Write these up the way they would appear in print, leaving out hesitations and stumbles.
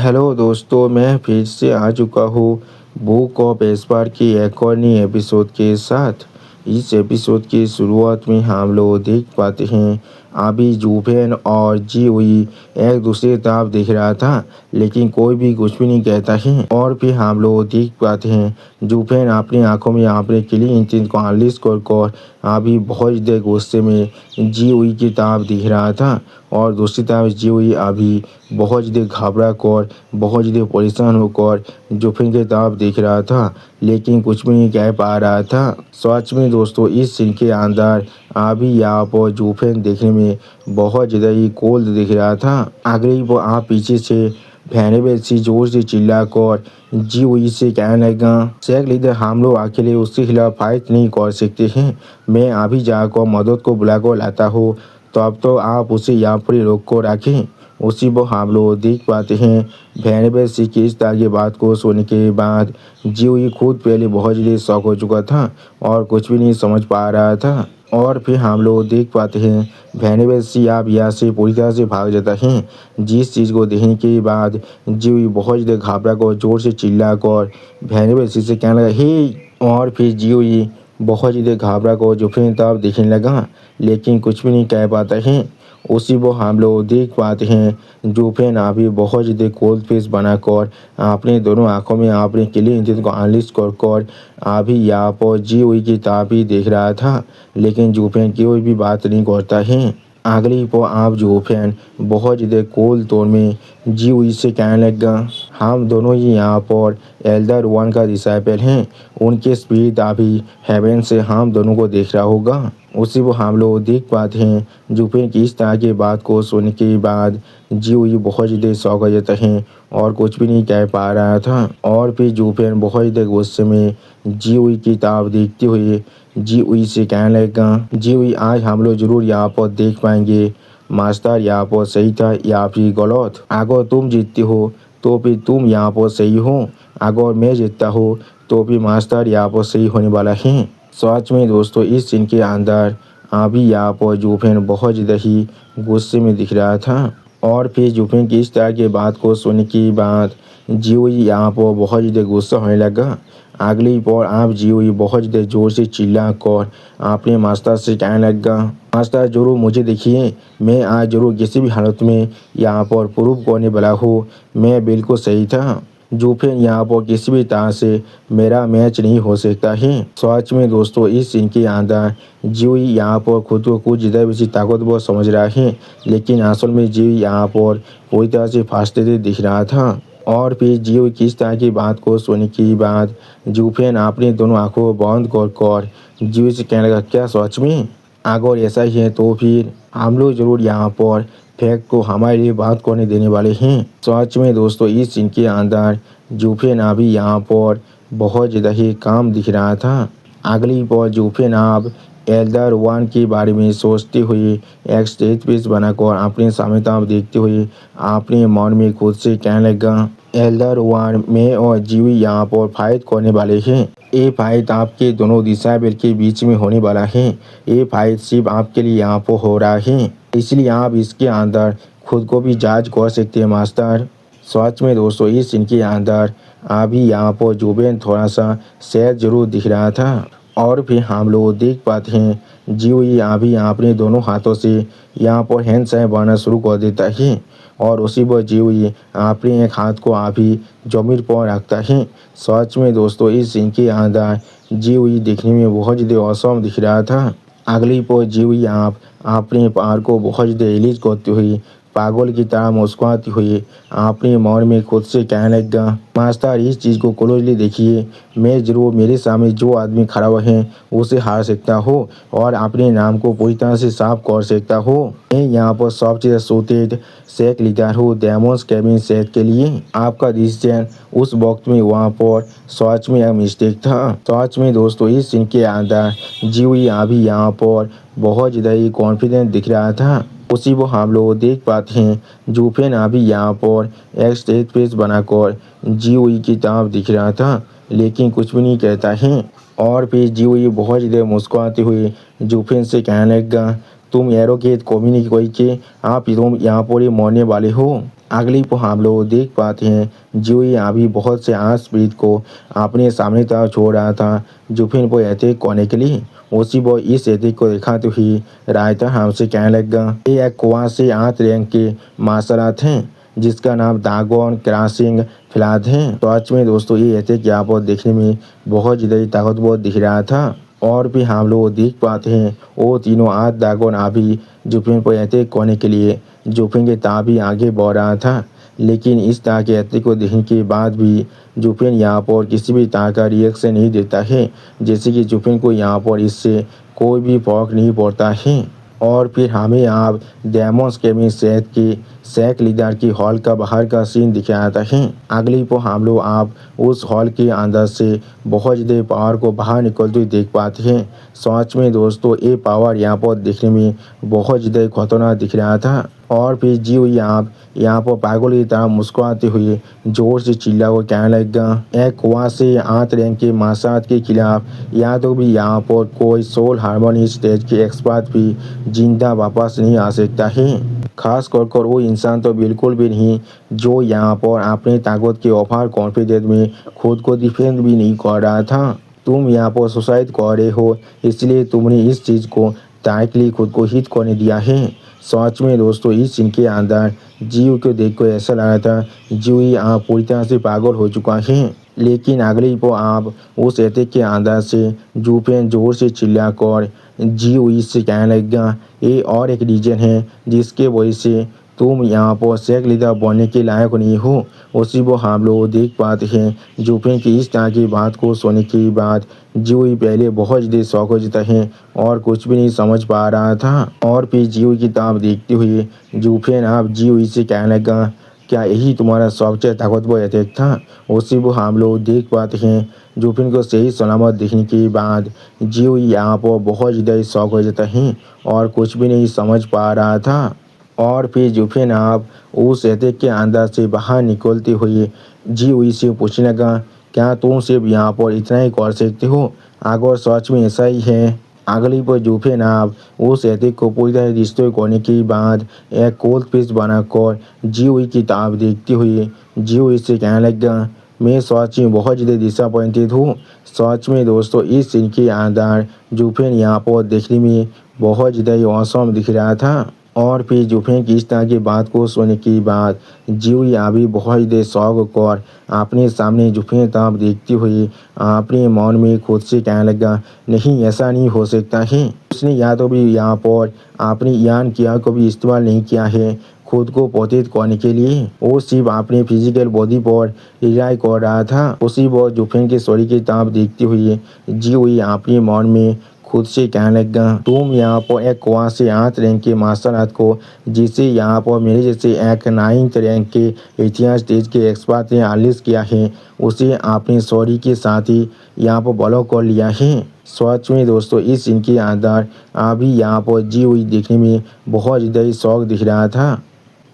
Hello दोस्तों, मैं फिर से आ चुका हूँ बुक ऑफ एस्पार की एक और नई एपिसोड के साथ। इस एपिसोड की शुरुआत में हम लोग देख पाते हैं अभी जूफेन और जी हुई एक दूसरे की तरफ देख रहा था, लेकिन कोई भी कुछ भी नहीं कहता है। और फिर हम लोग देख पाते हैं जूफेन अपनी आंखों में अपने क्लीन इंटेंट को अनलिस्ट कर अभी बहुत देर गुस्से में जी हुई की तरफ दिख रहा था। और दूसरी तरफ जी हुई अभी बहुत ज़्यादा घबरा कर बहुत ज़्यादा परेशान होकर जूफेन की तरफ देख रहा था, लेकिन कुछ भी नहीं कह पा रहा था। सच में दोस्तों, इस सीन के अंदर अभी यहाँ पर जूफेन देखने में बहुत ज़्यादा ही कोल्ड दिख रहा था। अगले वो आप पीछे से भैरवे सी जोर से चिल्ला कर जी हुई से कहने लगा, शेख लीडर, हम लोग अकेले उसके खिलाफ फाइट नहीं कर सकते हैं। मैं अभी जाकर मदद को बुला कर लाता हूँ, तो अब तो आप उसे यहाँ पर ही रोक कर रखें। उसी वो हम लोग देख पाते हैं भैरवे सिंह की इस तरह की बात को सुनने के बाद जी हुई खुद पहले बहुत ज़्यादा शौक हो चुका था और कुछ भी नहीं समझ पा रहा था। और फिर हम लोग देख पाते हैं भैरवे सिंह आप यहाँ से पूरी तरह से भाग जाता है। जिस चीज़ को देखने के बाद जी हुई बहुत ज़्यादा घबरा कर जोर से चिल्ला कर भैरवे सिंह से कहने लगा, हे। और फिर जी हुई बहुत ज़्यादा घबरा कर जो फिर तब देखने लगा, लेकिन कुछ भी नहीं कह पाता है। उसी वो हम लोग देख पाते हैं जूफेन अभी बहुत ज़्यादा कोल्ड फेस बनाकर अपने दोनों आंखों में अपने क्लीन इंटेंट को अनलिस्ट कर अभी यहाँ पर जी हुई की तरफ ही देख रहा था, लेकिन जूफेन की कोई भी बात नहीं करता है। अगली को आप जूफेन बहुत ज़्यादा कोल्ड टोन में जी हुई से कहने लगा, हम दोनों ही यहाँ पर एल्डर वन का डिसाइपल हैं। उनके स्पिरिट अभी हेवन से हम दोनों को देख रहा होगा। उसी वो हम लोग देख पाते हैं जूफेन की इस तरह की बात को सुनने के बाद जी हुई बहुत ज़्यादा शौक हो जाता है और कुछ भी नहीं कह पा रहा था। और फिर जूफेन बहुत ज़्यादा गुस्से में जी हुई की तरफ देखते हुए जी हुई से कहने लगा, जी हुई, आज हम लोग जरूर यहाँ पर देख पाएंगे मास्टर यहाँ पर सही था या फिर गलत। अगर तुम जीतते हो तो फिर तुम यहाँ पर सही हो, अगर मैं जीतता हूँ तो फिर मास्टर यहाँ पर सही होने वाला है। सच में दोस्तों, इस सीन के अंदर अभी यहाँ पर जूफेन बहुत ज़्यादा ही गुस्से में दिख रहा था। और फिर जूफेन की इस तरह की बात को सुनने के बाद जी हुई यहाँ पर बहुत ज़्यादा गुस्सा होने लगा। अगली पर आप जी हुई बहुत ज़्यादा जोर से चिल्ला कर अपने मास्टर से कहने लगा, मास्टर जरूर मुझे देखिए, मैं आज जरूर किसी भी हालत में यहाँ पर प्रूव करने वाला हूँ मैं बिल्कुल सही था। जूफेन यहाँ पर किसी भी तरह से मेरा मैच नहीं हो सकता है। सच में दोस्तों, इस सीन के अंदर जी यहाँ पर खुद को कुछ ज़्यादा बेसी ताकतवर समझ रहा है, लेकिन असल में जी यहाँ पर पूरी तरह से फासले दिख रहा था। और फिर जी किस तरह की बात को सुनने के बाद जूफेन अपने दोनों आंखों को बंद कर जी से कहने लगा, क्या सच में? अगर ऐसा ही है तो फिर हम लोग जरूर यहाँ पर फैक्ट को हमारे लिए बात करने देने वाले हैं। सच में दोस्तों, इस सीन के अंदर जूफेन अभी यहाँ पर बहुत ज़्यादा ही काम दिख रहा था। अगली पर जूफेन आप एल्डर वन के बारे में सोचते हुए एक स्टेज पेज बनाकर अपने सामने तरफ देखते हुए अपने मन में खुद से कहने लगा, एल्डर वन में और जीवी यहाँ पर फाइट करने वाले हैं। ये फाइट आपके दोनों डिसाइबल के बीच में होने वाला है। ये फाइट सिर्फ आपके लिए यहाँ पर हो रहा है, इसलिए आप इसके अंदर खुद को भी जांच कर सकते हैं मास्टर। सच में दोस्तों, इस सीन के अंदर अभी यहाँ पर जूफेन थोड़ा सा सैड जरूर दिख रहा था। और फिर हम लोग देख पाते हैं जी हुई अभी अपने दोनों हाथों से यहाँ पर हैंड साइन बनाना शुरू कर देता है। और उसी पर जी हुई अपने एक हाथ को अभी जमीन पर रखता है। सच में दोस्तों, इस सीन के अंदर जी हुई देखने में बहुत ज़्यादा औसम दिख रहा था। अगली पर जी हुई आप अपने पैर को बहुत ज़्यादा रिलीज करते हुए पागल की तरह मुस्कुराती हुई अपने मन में खुद से कहने लगा, मास्टर इस चीज़ को क्लोजली देखिए, मैं जरूर मेरे सामने जो आदमी खड़ा हुआ है उसे हार सकता हो और अपने नाम को पूरी तरह से साफ कर सकता हो। मैं यहाँ पर सबसे सूटेड शेख लीडर हूँ डेमोस केबिन शेख के लिए। आपका डिसीजन उस वक्त में वहाँ पर सच में एक मिस्टेक था। सच में दोस्तों, इस सीन के अंदर जी हुई अभी यहाँ पर बहुत ज़्यादा ही कॉन्फिडेंट दिख रहा था। उसी वो हम लोग देख पाते हैं जूफेन अभी यहाँ पर एक स्टेज पेज बनाकर जी हुई की तरफ दिख रहा था, लेकिन कुछ भी नहीं कहता है। और फिर जी हुई बहुत ज़्यादा मुस्कुराते हुए जूफेन से कहने लगा, तुम एरोगेट कम्युनिटी कोई के आप तुम यहाँ पर ही मरने वाले हो। अगली को हम लोग देख पाते हैं जियोई अभी बहुत से आसपीत को अपने सामने तरफ छोड़ रहा था जुफिन को अटैक करने के लिए। उसी वो इस अटैक को दिखाते हुए रायता हमसे कहने लगा ये एक कुआं से 8 रैंक के मार्शल आर्ट हैं जिसका नाम दागोन क्रॉसिंग फिलाद है। तो सच में दोस्तों ये अटैक यहाँ पर देखने में बहुत ज़्यादा ताकतवर दिख रहा था। और भी हम लोग देख पाते हैं वो तीनों 8 दागोन अभी जुफिन पर अटैक करने के लिए जुफिन के ताबी आगे बढ़ रहा था। लेकिन इस तरह के अटैक को देखने के बाद भी जुफिन यहाँ पर किसी भी तरह का रिएक्शन नहीं देता है, जैसे कि जुफिन को यहाँ पर इससे कोई भी फर्क नहीं पड़ता है। और फिर हमें आप डेमोस केमिन सेट की सैक लीडर की हॉल का बाहर का सीन दिखाता है। अगली को हम लोग आप उस हॉल के अंदर से बहुत ज़्यादा पावर को बाहर निकलते हुए देख पाते हैं। सच में दोस्तों ये पावर यहाँ पर देखने में बहुत ज़्यादा खतरनाक दिख रहा था। और फिर जियोई आप यहाँ पर पागल की तरह मुस्कुराते हुए जोर से चिल्ला को कहने लगा एक कुआं से 8 रैंक के मार्शल के खिलाफ या तो भी यहाँ पर कोई सोल हार्मोनी स्टेज के एक्सपर्ट भी जिंदा वापस नहीं आ सकता है। खास कर वो इंसान तो बिल्कुल भी नहीं जो यहाँ पर अपने ताकत के ओवर कॉन्फिडेंस में खुद को डिफेंड भी नहीं कर रहा था। तुम यहाँ पर सुसाइड कर रहे हो इसलिए तुमने इस चीज़ को डायरेक्टली खुद को हिट करने दिया है। सच में दोस्तों इस सीन के अंदर जियो को देख कर ऐसा लगा था जियो आप पूरी तरह से पागल हो चुका है। लेकिन अगले को आप उस अटैक के अंदर से जुफिन जोर से चिल्लाकर जियो इससे कहने लगा ये और एक रीजन है जिसके वजह से तुम यहाँ पर सैक लीडर बनने के लायक नहीं हो। उसी वो हम लोग देख पाते हैं जुफिन की इस तरह की बात को सुनने के बाद जियो पहले बहुत ज़्यादा शौक हो जाता है और कुछ भी नहीं समझ पा रहा था। और फिर जियो की तरफ देखते हुए जुफिन आप जियो से कहने लगा क्या यही तुम्हारा सबसे ताकतवर अटैक था। उसी वो हम लोग देख पाते हैं जुफिन को सही सलामत देखने के बाद जियो यहाँ पर बहुत ज़्यादा शौक हो जाता है और कुछ भी नहीं समझ पा रहा था। और फिर जुफिन आप उस अटैक के अंदर से बाहर निकलते हुए जियो से पूछने लगा क्या तुम सिर्फ यहाँ पर इतना ही कर सकते हो, अगर सच में ऐसा ही है। अगली पर जुफिन आप उस अटैक को पूरी तरह डिस्ट्रॉय करने के बाद एक कोल्ड फिश बनाकर जियो की तरफ देखते हुए जियो से कहने लगा मैं सच में बहुत ज़्यादा डिसअपॉइंटेड हूँ। सच में दोस्तों इस सीन के अंदर जुफिन यहाँ पर देखने में बहुत ज़्यादा औसम दिख रहा था। और फिर जुफिन की इस तरह की बात को सुनने के बाद जियो अभी बहुत ज़्यादा शौक कर अपने सामने जुफिन तरफ देखते हुए अपने मन में खुद से कहने लगा नहीं ऐसा नहीं हो सकता है। उसने या तो भी यहाँ पर अपनी यान किया को भी इस्तेमाल नहीं किया है खुद को प्रोटेक्ट करने के लिए, वो सिर्फ अपने फिजिकल बॉडी पर रिलाई कर रहा था। उसी वो जुफिन के सॉरी की तरफ देखते हुए जियो अपने मन में खुद से कहने लगा तुम यहाँ पर एक कुआं से 8 रैंक के मार्शल आर्ट को जिसे यहाँ पर मेरे जैसे एक 9th रैंक के इतिहास स्टेज के एक्सपर्ट ने अनलिश किया है उसे आपने सॉरी के साथ ही यहाँ पर ब्लॉक कर लिया है। सच में दोस्तों इस सीन के अंदर अभी यहाँ पर जियो देखने में बहुत ज़्यादा शौक दिख रहा था।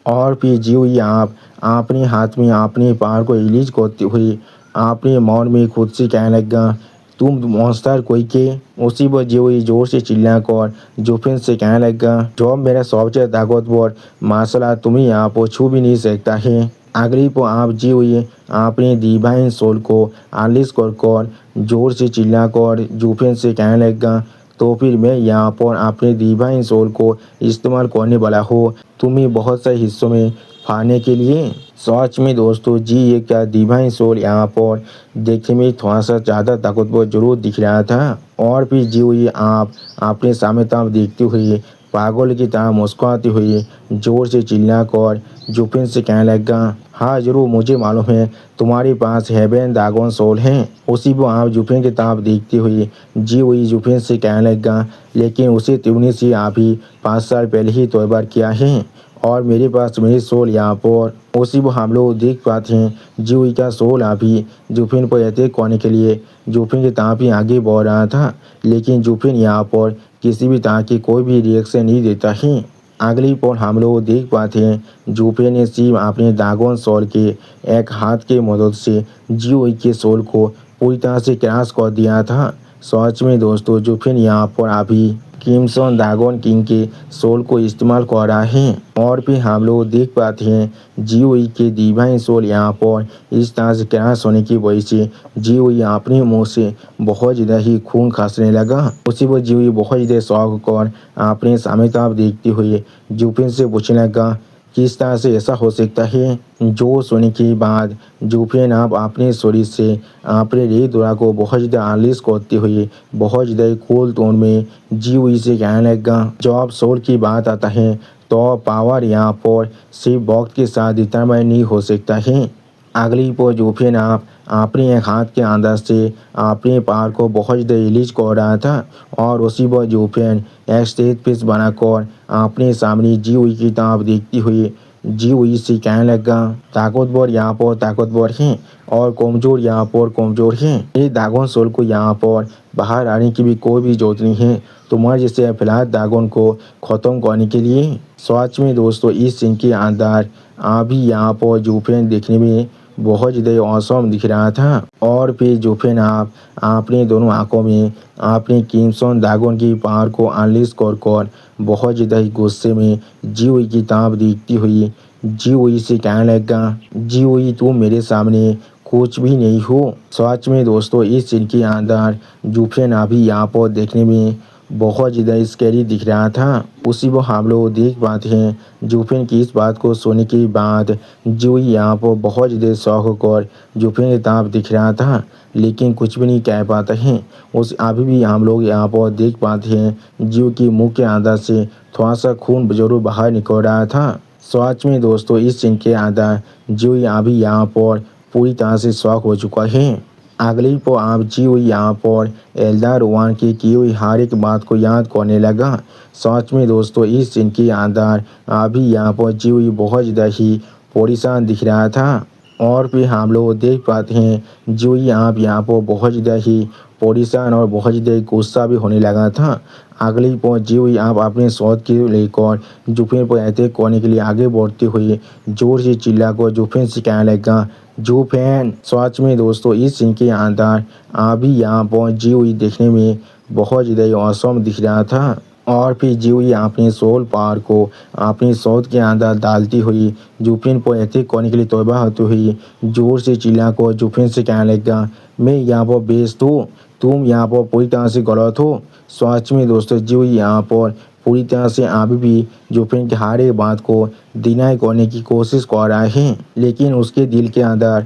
और फिर जियो आप अपने हाथ में अपने पावर को रिलीज करते हुए अपने मन में खुद से कहने लगा तुम मॉन्स्टर कोई के। उसी पर जियो जोर से चिल्लाकर जुफिन से कहने लगा जो मेरा सबसे ताकतवर मार्शल आर्ट तुम्हें यहाँ पर छू भी नहीं सकता है। अगली पर आप जियो अपने डिवाइन सोल को अनलीश कर जोर से चिल्लाकर जुफिन से कहने लगा तो फिर मैं यहाँ पर अपने डिवाइन सोल को इस्तेमाल करने वाला हूँ तुम्हें बहुत से हिस्सों में फाड़ने के लिए। सच में दोस्तों जी ये क्या डिवाइन सोल यहाँ पर देखने में थोड़ा सा ज़्यादा ताकतवर जरूर दिख रहा था। और फिर जियो ये आप अपने सामने तरफ देखते हुए पागल की तरह मुस्कुराते हुए जोर से चिल्लाकर जुफिन से कहने लगा हाँ जरूर मुझे मालूम है तुम्हारे पास हेवन दागोन सोल हैं। उसी को आप जुफिन की तरफ देखते हुए जियो जुफिन से कहने लगा लेकिन उसे तुमने से आप ही 5 साल पहले ही तौबा किया है और मेरे पास मेरी सोल यहाँ पर। उसी को हम लोग देख पाते हैं जियो का सोल अभी जुफिन पर अटैक करने के लिए जुफिन की तरफ ही आगे बढ़ रहा था। लेकिन जुफिन यहाँ पर किसी भी तरह की कोई भी रिएक्शन नहीं देता है। अगली पर हम लोग देख पाते हैं जुफिन ने सिर्फ अपने दागोन सोल के एक हाथ के मदद से जियो के सोल को पूरी तरह से क्रैश कर दिया था। सच में दोस्तों जुफिन यहाँ पर अभी क्रिम्सन ड्रैगन किंग के सोल को इस्तेमाल कर रहा है। और फिर हम लोग देख पाते हैं जीओई के डिवाइन सोल यहाँ पर इस तरह से क्रैश होने की वजह से जीओई अपने मुंह से बहुत ज़्यादा ही खून खांसने लगा। उसी पर जीओई बहुत ज़्यादा शौक कर अपने सामने तरफ देखते हुए जुफिन से पूछने लगा किस तरह से ऐसा हो सकता है। जो सुनने के बाद जुफिन आप अपने शरीर से अपने रेदोरा को बहुत ज़्यादा अनलिश करते हुए बहुत ज़्यादा कूल टोन में जीओई से कहने लगा। जब सोल की बात आता है तो पावर यहाँ पर सिर्फ वक्त के साथ डिटरमाइन नहीं हो सकता है। अगली पर जुफिन आप अपने एक हाथ के अंदर से अपने पावर को बहुत ज़्यादा रिलीज कर रहा था और उसी पर जुफिन एक स्टेज पीस बनाकर अपने सामने जीओई की तरफ देखती हुई जीओई से कहने लगा ताकतवर यहाँ पर ताकतवर हैं और कमज़ोर यहाँ पर कमज़ोर हैं। इस ड्रैगन सोल को यहाँ पर बाहर आने की भी कोई भी जरूरत नहीं है। तुम्हारे जैसे फिलहाल ड्रैगन को ख़त्म करने के लिए। सच में दोस्तों इस सीन के अंदर अभी यहाँ पर जुफिन देखने में बहुत ज़्यादा औसम दिख रहा था। और फिर जुफिन आप अपने दोनों आंखों में अपने क्रिम्सन ड्रैगन की पावर को अनलीश कर बहुत ज़्यादा ही गुस्से में जीओई की तरफ देखती हुई जीओई से कहने लगा जीओई तुम मेरे सामने कुछ भी नहीं हो। सच में दोस्तों इस सीन के अंदर जुफिन अभी यहाँ पर देखने में बहुत ज़्यादा स्कैरी दिख रहा था। उसी को हम लोग देख पाते हैं जुफिन की इस बात को सुनने के बाद जीओई यहाँ पर बहुत ज़्यादा शौक होकर जुफिन की तरफ दिख रहा था लेकिन कुछ भी नहीं कह पाते हैं। उस अभी भी हम लोग यहाँ पर देख पाते हैं जीओई की मुंह के अंदर से थोड़ा सा खून जरूर बाहर निकल रहा था। सच में दोस्तों इस सीन के अंदर जीओई अभी यहाँ पर पूरी तरह से शौक हो चुका है। अगली पर आप जीओई यहाँ पर एल्डर वन की हुई हर एक बात को याद करने लगा। सच में दोस्तों इस सीन के अंदर अभी यहाँ पर जीओई बहुत ज़्यादा ही परेशान दिख रहा था। और फिर हम लोग देख पाते हैं जीओई आप यहाँ पर बहुत ज़्यादा ही परेशान और बहुत ज़्यादा गुस्सा भी होने लगा था। अगली पर जीओई आप अपने शॉट के लेकर जुफिन पर अटैक करने के लिए आगे बढ़ते हुए जोर से चिल्लाकर जुफिन से कहने लगा जुफिन। सच में दोस्तों इस सीन के अंदर अभी यहाँ पर जीओई देखने में बहुत ज़्यादा औसम दिख रहा था। और फिर जीओई अपने सोल पावर को अपनी शॉट के अंदर डालती हुई जुफिन पर अटैक करने के लिए तौबा होती हुई जोर से चिल्लाकर जुफिन से कहने लगा मैं यहाँ पर बेस्ट हूँ, तुम यहाँ पर पूरी तरह से गलत हो। सच में दोस्तों जीओई यहाँ पर पूरी तरह से अभी भी जुफिन की हर एक बात को डिनाई करने की कोशिश कर रहा है लेकिन उसके दिल के अंदर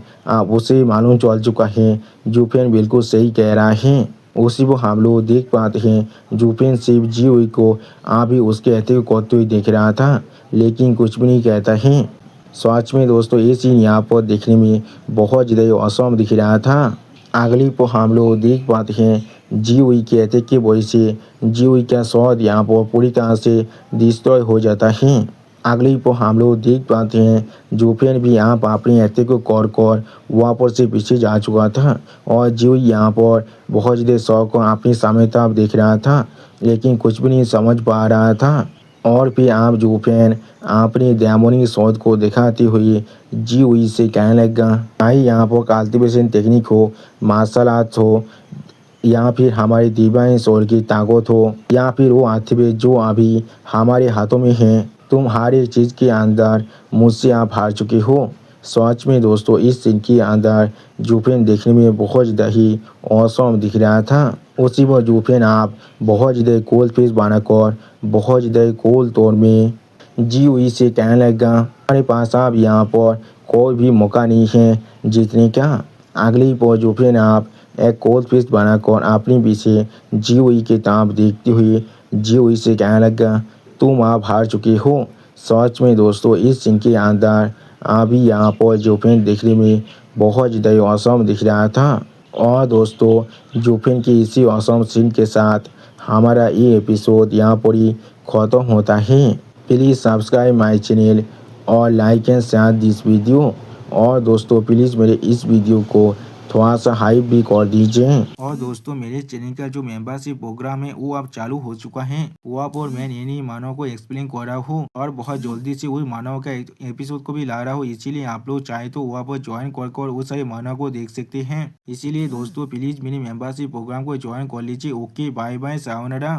उसे मालूम चल चुका है जुफिन बिल्कुल सही कह रहा है। उसी को हम लोग देख पाते हैं जुफिन सिर्फ जीओई को अभी उसके अटैक करते हुए देख रहा था लेकिन कुछ भी नहीं कहता है। सच में दोस्तों ये सीन यहाँ पर देखने में बहुत ज़्यादा औसम दिख रहा था। अगली पर हम लोग देख पाते हैं जीओई के अटैक की वजह से जीओई का शॉट यहाँ पर पूरी तरह से डिस्ट्रॉय हो जाता है। अगली पर हम लोग देख पाते हैं जुफिन भी यहाँ पर अपने अटैक को कर वापस से पीछे जा चुका था और जीओई यहाँ पर बहुत ज़्यादा शौक अपने सामने तरफ देख रहा था लेकिन कुछ भी नहीं समझ पा रहा था। और फिर आप जुफिन अपने डेमोनिक शॉट को दिखाते हुए जीओई से कहने लगा चाहे यहाँ पर कल्टिवेशन टेक्निक हो, मार्शल आर्ट्स हो या फिर हमारे डिवाइन सोल की ताकत हो या फिर वो हथियार जो अभी हमारे हाथों में हैं, तुम हर एक चीज़ के अंदर मुझसे आप हार चुके हो। सच में दोस्तों इस सीन के अंदर जुफिन देखने में बहुत ज़्यादा ही औसम दिख रहा था। उसी पर जुफिन आप बहुत ज़्यादा कूल फेस बनाकर बहुत ज़्यादा कूल तौर में जीओई से कहने लगा हमारे पास आप यहाँ पर कोई भी मौका नहीं है जीतने का। अगली पर जुफिन आप एक कूल फेस बनाकर अपने पीछे जीओई के तरफ देखते हुए जीओई से कहने लगा तुम आप हार चुके हो। सच में दोस्तों इस सीन के अंदर अभी यहाँ पर जुफिन देखने में बहुत ज़्यादा औसम दिख रहा था। और दोस्तों जुफिन की इसी औसम सीन के साथ हमारा ये एपिसोड यहाँ पर ही ख़त्म होता है। प्लीज़ सब्सक्राइब माय चैनल और like and share this video. और दोस्तों प्लीज़ मेरे इस वीडियो को थोड़ा सा हाइप भी कर दीजिए। और दोस्तों मेरे चैनल का जो मेंबरशिप प्रोग्राम है वो अब चालू हो चुका है। वहाँ पर मैं नई नई मानव को एक्सप्लेन कर रहा हूँ और बहुत जल्दी से वही मानव का एपिसोड को भी ला रहा हूँ। इसीलिए आप लोग चाहे तो वहाँ पर ज्वाइन कर वो सारे मानव को देख सकते हैं। इसीलिए दोस्तों प्लीज मेरे मेंबरशिप प्रोग्राम को ज्वाइन कर लीजिए। Okay bye bye sayonara.